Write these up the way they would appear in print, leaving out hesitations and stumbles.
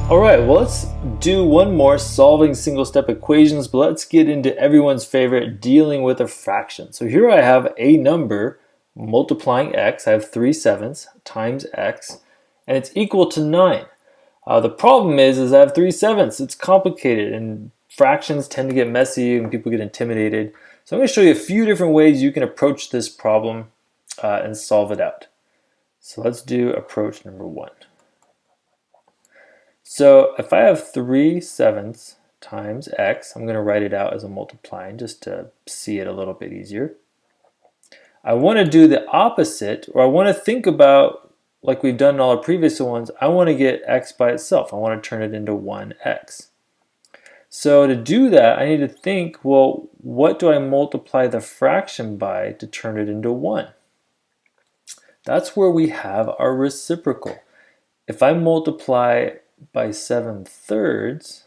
Alright, well, let's do one more solving single-step equations, but let's get into everyone's favorite, dealing with a fraction. So here I have a number multiplying x. I have 3/7 times x, and it's equal to 9. The problem is I have 3/7. It's complicated, and fractions tend to get messy and people get intimidated. So I'm going to show you a few different ways you can approach this problem and solve it out. So let's do approach number 1. So if I have 3/7 times x, I'm going to write it out as a multiplying just to see it a little bit easier. I want to do the opposite, or I want to think about, like we've done in all our previous ones, I want to get x by itself. I want to turn it into 1x. So to do that, I need to think, well, what do I multiply the fraction by to turn it into 1? That's where we have our reciprocal. If I multiply by 7/3,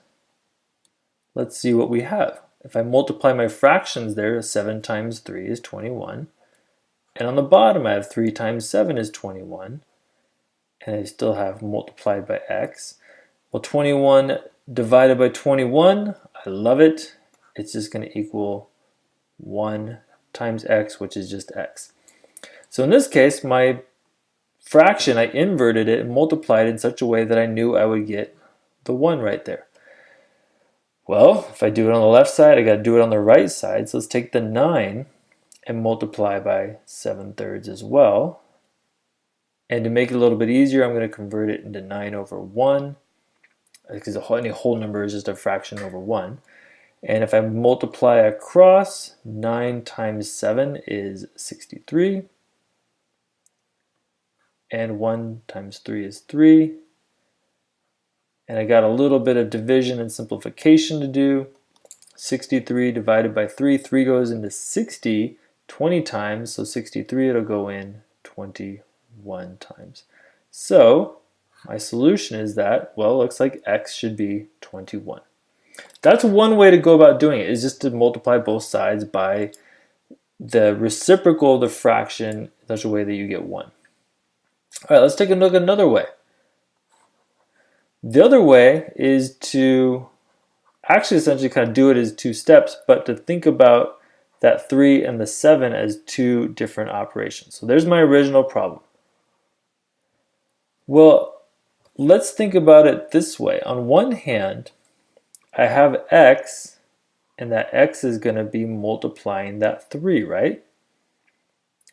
let's see what we have. If I multiply my fractions there, 7 times 3 is 21. And on the bottom I have 3 times 7 is 21. And I still have multiplied by x. Well, 21 divided by 21, I love it. It's just going to equal 1 times x, which is just x. So in this case, my fraction, I inverted it and multiplied in such a way that I knew I would get the 1 right there. Well, if I do it on the left side, I got to do it on the right side. So let's take the 9 and multiply by 7/3 as well. And to make it a little bit easier, I'm going to convert it into 9 over 1, because any whole number is just a fraction over 1. And if I multiply across, 9 times 7 is 63. And 1 times 3 is 3. And I got a little bit of division and simplification to do. 63 divided by 3. 3 goes into 60 20 times, so 63 it'll go in 21 times. So my solution is that, well, it looks like x should be 21. That's one way to go about doing it, is just to multiply both sides by the reciprocal of the fraction in such a way that you get 1. All right, let's take a look at another way. The other way is to actually essentially kind of do it as 2 steps, but to think about that 3 and the 7 as 2 different operations. So there's my original problem. Well, let's think about it this way. On one hand, I have x, and that x is going to be multiplying that 3, right?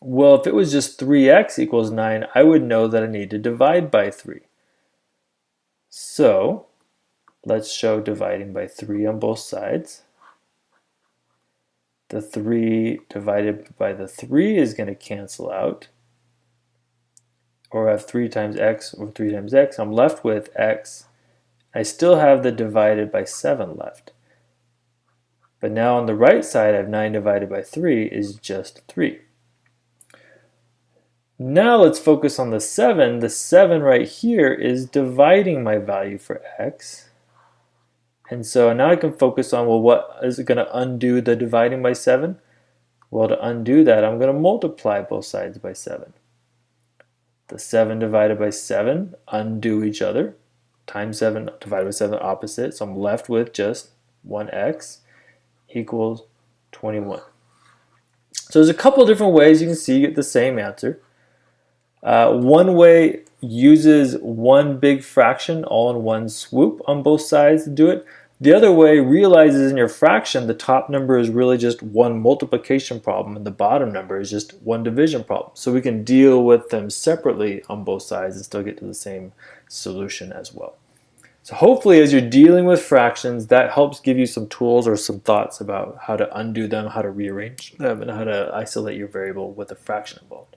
Well, if it was just 3x equals 9, I would know that I need to divide by 3. So let's show dividing by 3 on both sides. The 3 divided by the 3 is going to cancel out. Or I have 3 times x over 3 times x. I'm left with x. I still have the divided by 7 left. But now on the right side, I have 9 divided by 3 is just 3. Now let's focus on the 7. The 7 right here is dividing my value for x. And so now I can focus on, well, what is it going to undo the dividing by 7? Well, to undo that, I'm going to multiply both sides by 7. The 7 divided by 7 undo each other. Times 7 divided by 7 opposite. So I'm left with just 1x equals 21. So there's a couple different ways you can see you get the same answer. One way uses one big fraction all in one swoop on both sides to do it. The other way realizes in your fraction the top number is really just one multiplication problem and the bottom number is just one division problem. So we can deal with them separately on both sides and still get to the same solution as well. So hopefully as you're dealing with fractions, that helps give you some tools or some thoughts about how to undo them, how to rearrange them, and how to isolate your variable with a fraction involved.